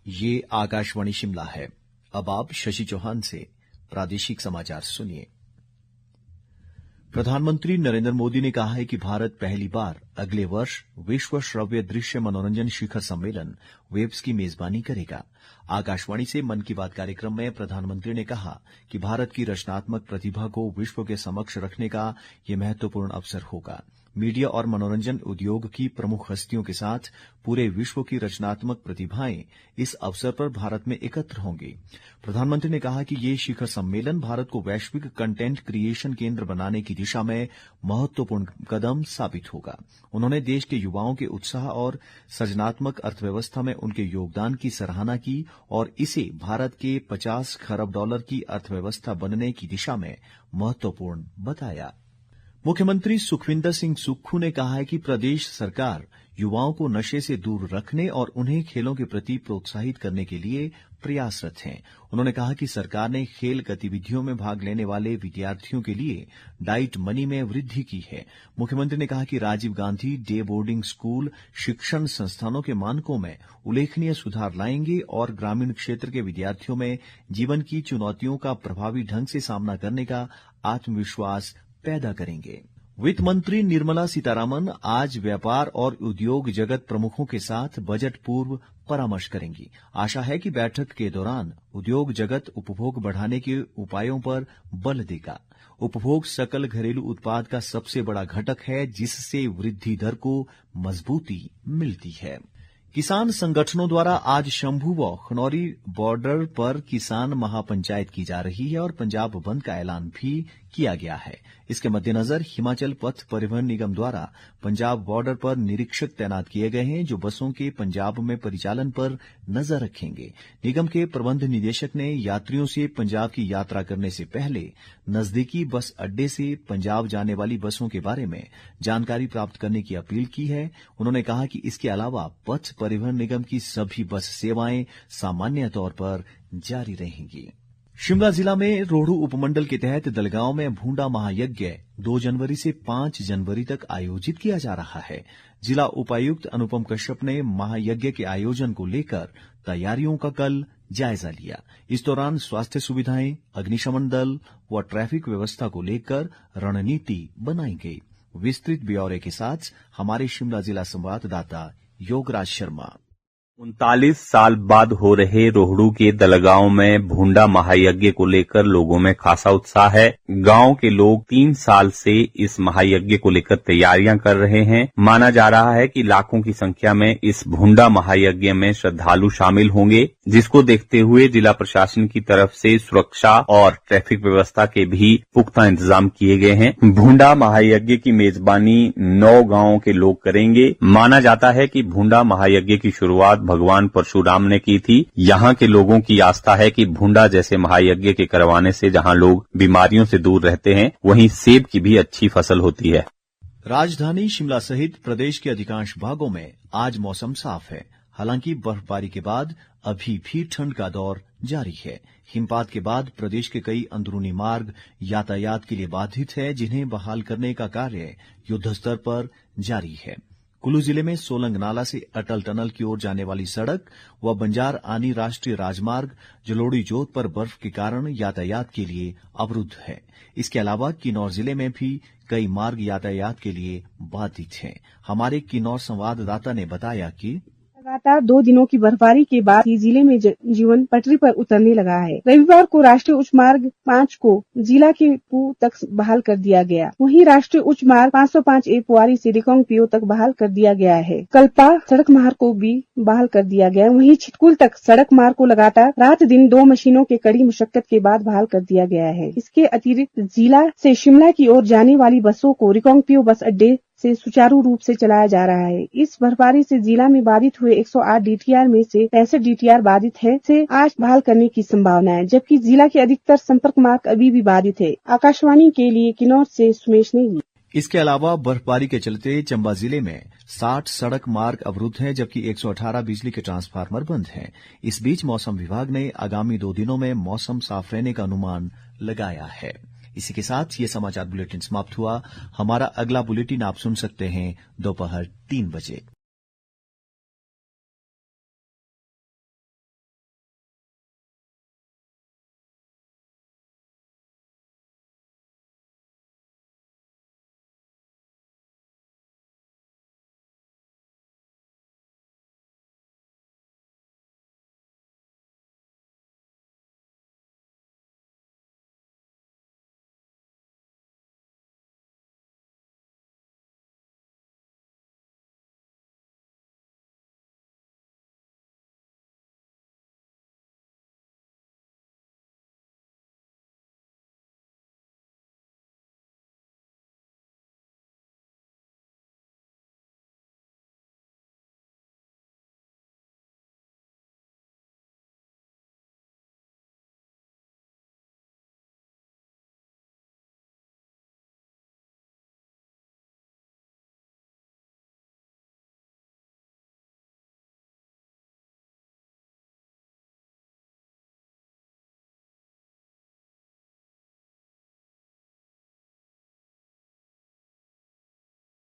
ये आकाशवाणी शिमला है। अब आप शशि चौहान से प्रादेशिक समाचार सुनिए। प्रधानमंत्री नरेंद्र मोदी ने कहा है कि भारत पहली बार अगले वर्ष विश्व श्रव्य दृश्य मनोरंजन शिखर सम्मेलन वेब्स की मेजबानी करेगा। आकाशवाणी से मन की बात कार्यक्रम में प्रधानमंत्री ने कहा कि भारत की रचनात्मक प्रतिभा को विश्व के समक्ष रखने का ये महत्वपूर्ण अवसर होगा। मीडिया और मनोरंजन उद्योग की प्रमुख हस्तियों के साथ पूरे विश्व की रचनात्मक प्रतिभाएं इस अवसर पर भारत में एकत्र होंगी। प्रधानमंत्री ने कहा कि ये शिखर सम्मेलन भारत को वैश्विक कंटेंट क्रिएशन केंद्र बनाने की दिशा में महत्वपूर्ण कदम साबित होगा। उन्होंने देश के युवाओं के उत्साह और सृजनात्मक अर्थव्यवस्था में उनके योगदान की सराहना की और इसे भारत के 50 खरब डॉलर की अर्थव्यवस्था बनने की दिशा में महत्वपूर्ण बताया। मुख्यमंत्री सुखविंदर सिंह सुक्खू ने कहा है कि प्रदेश सरकार युवाओं को नशे से दूर रखने और उन्हें खेलों के प्रति प्रोत्साहित करने के लिए प्रयासरत है। उन्होंने कहा कि सरकार ने खेल गतिविधियों में भाग लेने वाले विद्यार्थियों के लिए डाइट मनी में वृद्धि की है। मुख्यमंत्री ने कहा कि Rajiv Gandhi day boarding school शिक्षण संस्थानों के मानकों में उल्लेखनीय सुधार लाएंगे और ग्रामीण क्षेत्र के विद्यार्थियों में जीवन की चुनौतियों का प्रभावी ढंग से सामना करने का आत्मविश्वास पैदा करेंगे। वित्त मंत्री निर्मला सीतारामन आज व्यापार और उद्योग जगत प्रमुखों के साथ बजट पूर्व परामर्श करेंगी। आशा है कि बैठक के दौरान उद्योग जगत उपभोग बढ़ाने के उपायों पर बल देगा। उपभोग सकल घरेलू उत्पाद का सबसे बड़ा घटक है, जिससे वृद्धि दर को मजबूती मिलती है। किसान संगठनों द्वारा आज शंभू व खनौरी बॉर्डर पर किसान महापंचायत की जा रही है और पंजाब बंद का ऐलान भी किया गया है। इसके मद्देनजर हिमाचल पथ परिवहन निगम द्वारा पंजाब बॉर्डर पर निरीक्षक तैनात किए गए हैं, जो बसों के पंजाब में परिचालन पर नजर रखेंगे। निगम के प्रबंध निदेशक ने यात्रियों से पंजाब की यात्रा करने से पहले नजदीकी बस अड्डे से पंजाब जाने वाली बसों के बारे में जानकारी प्राप्त करने की अपील की है। उन्होंने कहा कि इसके अलावा पथ परिवहन निगम की सभी बस सेवाएं सामान्य तौर पर जारी रहेंगी। शिमला जिला में रोहडू उपमंडल के तहत दलगांव में भूंडा महायज्ञ 2 जनवरी से 5 जनवरी तक आयोजित किया जा रहा है। जिला उपायुक्त अनुपम कश्यप ने महायज्ञ के आयोजन को लेकर तैयारियों का कल जायजा लिया। इस दौरान स्वास्थ्य सुविधाएं, अग्निशमन दल व ट्रैफिक व्यवस्था को लेकर रणनीति बनाई गई। विस्तृत ब्यौरे के साथ हमारे शिमला जिला संवाददाता योगराज शर्मा। 39 साल बाद हो रहे रोहडू के दलगांव में भूंडा महायज्ञ को लेकर लोगों में खासा उत्साह है। गांव के लोग 3 साल से इस महायज्ञ को लेकर तैयारियां कर रहे हैं। माना जा रहा है कि लाखों की संख्या में इस भूंडा महायज्ञ में श्रद्धालु शामिल होंगे, जिसको देखते हुए जिला प्रशासन की तरफ से सुरक्षा और ट्रैफिक व्यवस्था के भी पुख्ता इंतजाम किए गए हैं। भूंडा महायज्ञ की मेजबानी 9 गांवों के लोग करेंगे। माना जाता है कि भूंडा महायज्ञ की शुरुआत भगवान परशुराम ने की थी। यहाँ के लोगों की आस्था है कि भूंडा जैसे महायज्ञ के करवाने से जहाँ लोग बीमारियों से दूर रहते हैं, वहीं सेब की भी अच्छी फसल होती है। राजधानी शिमला सहित प्रदेश के अधिकांश भागों में आज मौसम साफ है। हालांकि बर्फबारी के बाद अभी भी ठंड का दौर जारी है। हिमपात के बाद प्रदेश के कई अंदरूनी मार्ग यातायात के लिए बाधित है, जिन्हें बहाल करने का कार्य युद्धस्तर पर जारी है। कुल्लू जिले में सोलंग नाला से अटल टनल की ओर जाने वाली सड़क व बंजार आनी राष्ट्रीय राजमार्ग जलोड़ी जोत पर बर्फ के कारण यातायात के लिए अवरुद्ध है। इसके अलावा किन्नौर जिले में भी कई मार्ग यातायात के लिए बाधित हैं। हमारे किन्नौर संवाददाता ने बताया कि लगातार 2 दिनों की बर्फबारी के बाद ही जिले में जीवन पटरी पर उतरने लगा है। रविवार को राष्ट्रीय उच्च मार्ग 5 को जिला के पू तक बहाल कर दिया गया। वहीं राष्ट्रीय उच्च मार्ग 505A पुआरी से रिकोंग पीओ तक बहाल कर दिया गया है। कल्पा सड़क मार्ग को भी बहाल कर दिया गया। वहीं छिटकुल तक सड़क मार्ग को लगातार रात दिन 2 मशीनों के कड़ी मुशक्कत के बाद बहाल कर दिया गया है। इसके अतिरिक्त जिला से शिमला की ओर जाने वाली बसों को रिकोंग पीओ बस अड्डे से सुचारू रूप से चलाया जा रहा है। इस बर्फबारी से जिला में बाधित हुए 108 डीटीआर में से 65 डीटीआर बाधित है से आज बहाल करने की संभावना है, जबकि जिला के अधिकतर संपर्क मार्ग अभी भी बाधित है। आकाशवाणी के लिए किन्नौर से सुमेश नेगी। इसके अलावा बर्फबारी के चलते चंबा जिले में 60 सड़क मार्ग अवरुद्ध हैं, जबकि 118 बिजली के ट्रांसफार्मर बंद हैं। इस बीच मौसम विभाग ने आगामी 2 दिनों में मौसम साफ रहने का अनुमान लगाया है। इसी के साथ ये समाचार बुलेटिन समाप्त हुआ। हमारा अगला बुलेटिन आप सुन सकते हैं दोपहर 3 बजे।